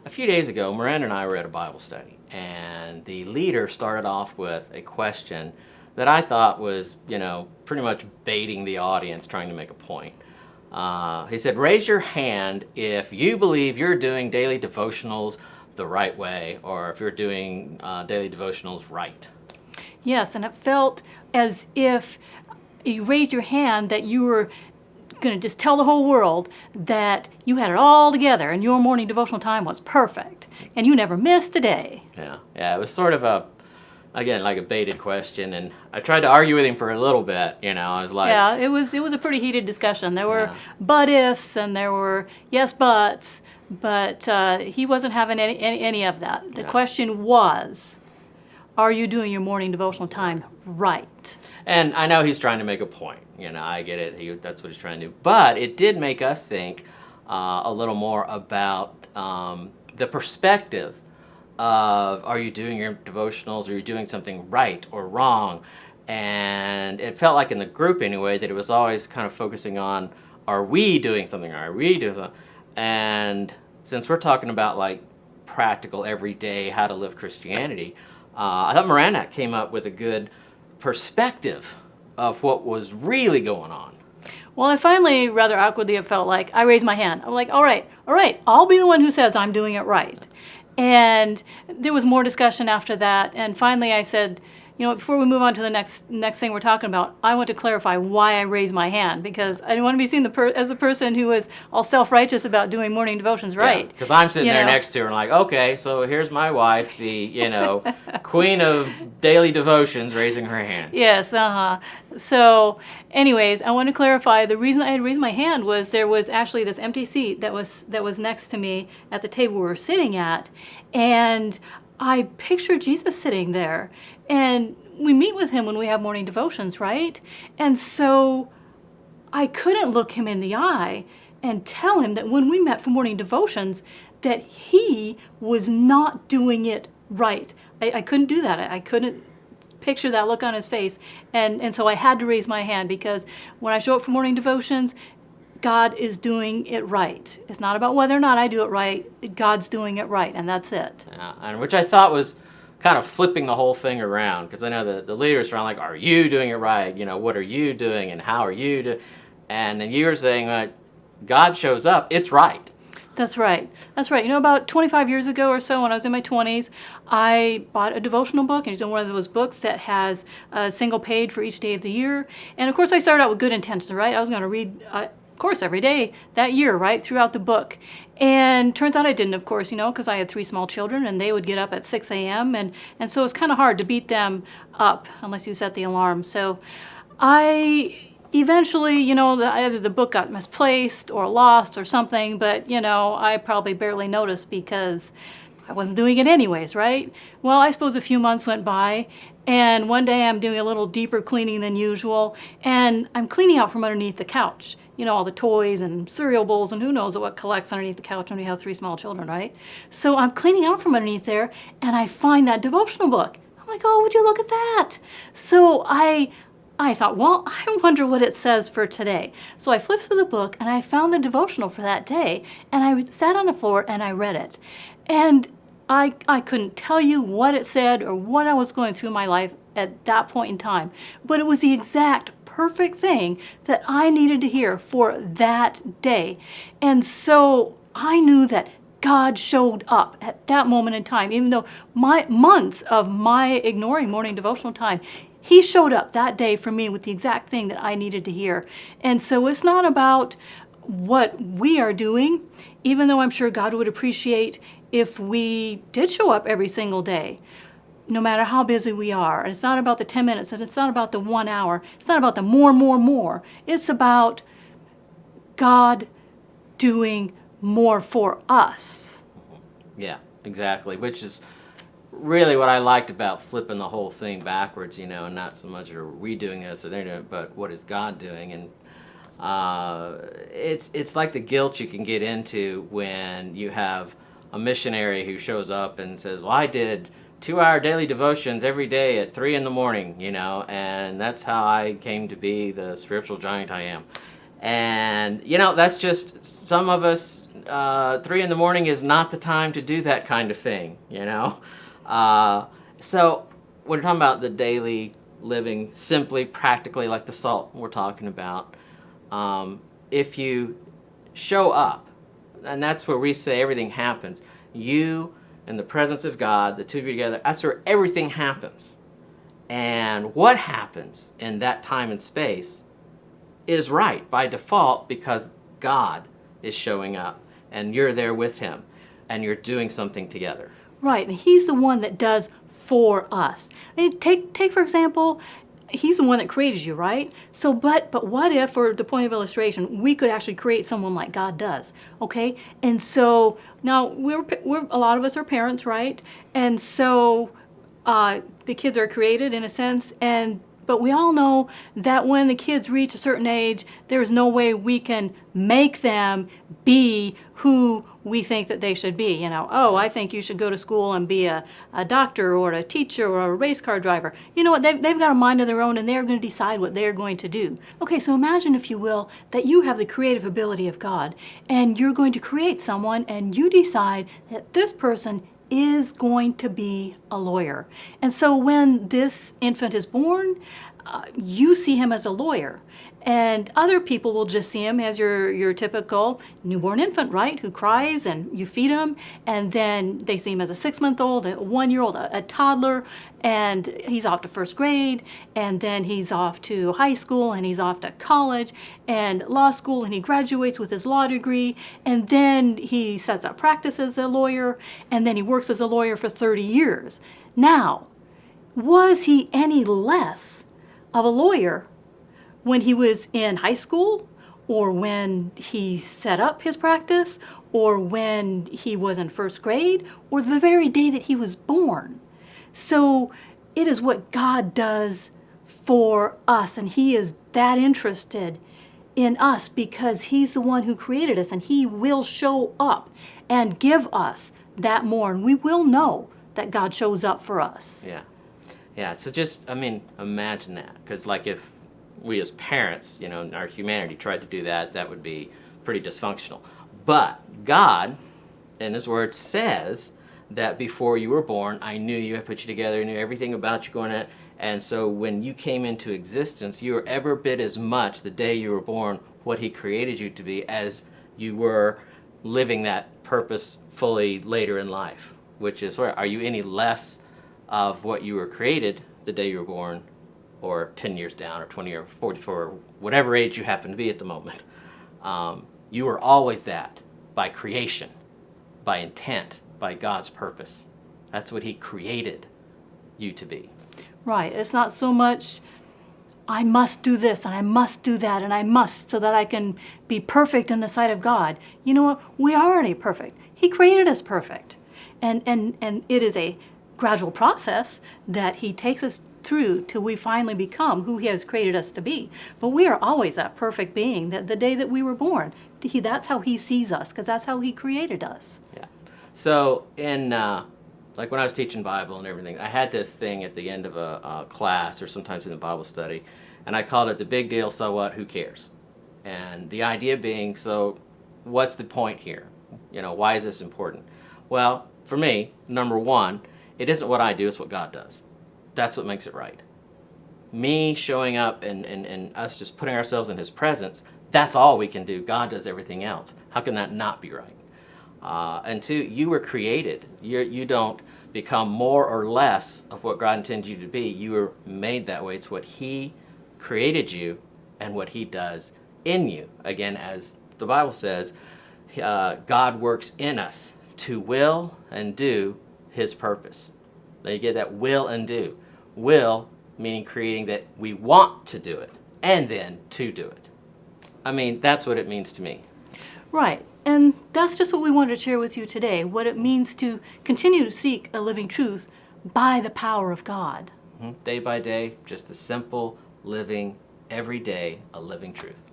A few days ago, Miranda and I were at a Bible study, and the leader started off with a question that I thought was, pretty much baiting the audience, trying to make a point. He said, raise your hand if you believe you're doing daily devotionals the right way, or if you're doing daily devotionals right. Yes, and it felt as if you raised your hand that you were going to just tell the whole world that you had it all together and your morning devotional time was perfect and you never missed a day. Yeah, it was sort of again, like a baited question, and I tried to argue with him for a little bit, I was like... Yeah, it was a pretty heated discussion. There were Yeah. but ifs and there were yes buts, but he wasn't having any of that. The question was, are you doing your morning devotional time right? And I know he's trying to make a point. I get it. That's what he's trying to do. But it did make us think a little more about the perspective of, are you doing your devotionals? Are you doing something right or wrong? And it felt like in the group anyway that it was always kind of focusing on, are we doing something? Are we doing something? And since we're talking about like practical, everyday, how to live Christianity, I thought Miranda came up with a good perspective of what was really going on. Well, I finally, rather awkwardly, it felt like I raised my hand. I'm like, all right, I'll be the one who says I'm doing it right. And there was more discussion after that. And finally I said, before we move on to the next thing we're talking about, I want to clarify why I raised my hand, because I didn't want to be seen as a person who was all self-righteous about doing morning devotions right. Because I'm sitting there next to her and like, okay, so here's my wife, the, queen of daily devotions, raising her hand. Yes, So anyways, I want to clarify, the reason I had raised my hand was there was actually this empty seat that was next to me at the table we were sitting at, and I pictured Jesus sitting there, and we meet with him when we have morning devotions, right? And so I couldn't look him in the eye and tell him that when we met for morning devotions that he was not doing it right. I couldn't do that. I couldn't picture that look on his face, and so I had to raise my hand, because when I show up for morning devotions, God is doing it right. It's not about whether or not I do it right. God's doing it right, and that's it. Yeah, and which I thought was kind of flipping the whole thing around, because I know the leaders around like, are you doing it right? What are you doing, and how are you doing? And then you were saying, God shows up, it's right. That's right. About 25 years ago or so, when I was in my 20s, I bought a devotional book, and it's one of those books that has a single page for each day of the year. And of course, I started out with good intentions, right? I was going to read, of course, every day that year, right, throughout the book. And turns out I didn't, of course, because I had 3 small children, and they would get up at 6 a.m., and so it's kind of hard to beat them up unless you set the alarm. So I eventually, either the book got misplaced or lost or something, but, I probably barely noticed because I wasn't doing it anyways, right? Well, I suppose a few months went by, and one day I'm doing a little deeper cleaning than usual, and I'm cleaning out from underneath the couch. All the toys and cereal bowls and who knows what collects underneath the couch when you have 3 small children, right? So I'm cleaning out from underneath there, and I find that devotional book. I'm like, oh, would you look at that? So I thought, well, I wonder what it says for today. So I flipped through the book, and I found the devotional for that day, and I sat on the floor and I read it. And I couldn't tell you what it said or what I was going through in my life at that point in time, but it was the exact perfect thing that I needed to hear for that day. And so I knew that God showed up at that moment in time, even though my months of my ignoring morning devotional time, he showed up that day for me with the exact thing that I needed to hear. And so it's not about what we are doing, even though I'm sure God would appreciate if we did show up every single day, no matter how busy we are. And it's not about the 10 minutes, and it's not about the 1 hour. It's not about the more. It's about God doing more for us. Yeah, exactly, which is really what I liked about flipping the whole thing backwards, and not so much are we doing this or they're doing it, but what is God doing? And it's like the guilt you can get into when you have a missionary who shows up and says, well, I did 2-hour daily devotions every day at 3 in the morning, and that's how I came to be the spiritual giant I am. And, that's just, some of us 3 in the morning is not the time to do that kind of thing, you know? So we're talking about the daily living, simply, practically, like the salt we're talking about. If you show up, and that's where we say everything happens. You in the presence of God, the two of you together, that's where everything happens. And what happens in that time and space is right by default because God is showing up and you're there with him and you're doing something together. Right, and he's the one that does for us. I mean, take for example, he's the one that created you, right? So, but what if, for the point of illustration, we could actually create someone like God does, okay? And so now we're a lot of us are parents, right? And so the kids are created in a sense, but we all know that when the kids reach a certain age, there's no way we can make them be who we think that they should be. You know, oh, I think you should go to school and be a doctor or a teacher or a race car driver. You know what, they've got a mind of their own and they're going to decide what they're going to do. Okay, so imagine, if you will, that you have the creative ability of God and you're going to create someone and you decide that this person is going to be a lawyer. And so when this infant is born, you see him as a lawyer. And other people will just see him as your typical newborn infant, right? Who cries and you feed him. And then they see him as a 6-month-old, a 1-year-old, a toddler. And he's off to first grade. And then he's off to high school and he's off to college and law school. And he graduates with his law degree. And then he sets up practice as a lawyer. And then he works as a lawyer for 30 years. Now, was he any less of a lawyer when he was in high school, or when he set up his practice, or when he was in first grade, or the very day that he was born? So it is what God does for us, and he is that interested in us because he's the one who created us, and he will show up and give us that more, and we will know that God shows up for us. Yeah, so just, I mean, imagine that. Because, like, if we as parents, you know, in our humanity tried to do that, that would be pretty dysfunctional. But God, in his word, says that before you were born, I knew you, I put you together, I knew everything about you going at. And so when you came into existence, you were every bit as much the day you were born what he created you to be as you were living that purpose fully later in life. Which is, are you any less of what you were created the day you were born, or 10 years down, or 20 or 44, whatever age you happen to be at the moment? You were always that by creation, by intent, by God's purpose. That's what he created you to be. Right. It's not so much, I must do this and I must do that and I must so that I can be perfect in the sight of God. You know what? We are already perfect. He created us perfect. And it is a gradual process that he takes us through till we finally become who he has created us to be. But we are always that perfect being that the day that we were born. That's how he sees us, because that's how he created us. Yeah. So in like when I was teaching Bible and everything, I had this thing at the end of a class or sometimes in the Bible study, and I called it the big deal, so what, who cares? And the idea being, so what's the point here? You know, why is this important? Well, for me, number one, it isn't what I do, it's what God does. That's what makes it right. Me showing up and us just putting ourselves in his presence, that's all we can do. God does everything else. How can that not be right? And two, you were created. You don't become more or less of what God intended you to be. You were made that way. It's what he created you and what he does in you. Again, as the Bible says, God works in us to will and do his purpose. Now you get that will and do. Will meaning creating that we want to do it, and then to do it. I mean, that's what it means to me. Right. And that's just what we wanted to share with you today, what it means to continue to seek a living truth by the power of God. Day by day, just a simple, living, every day, a living truth.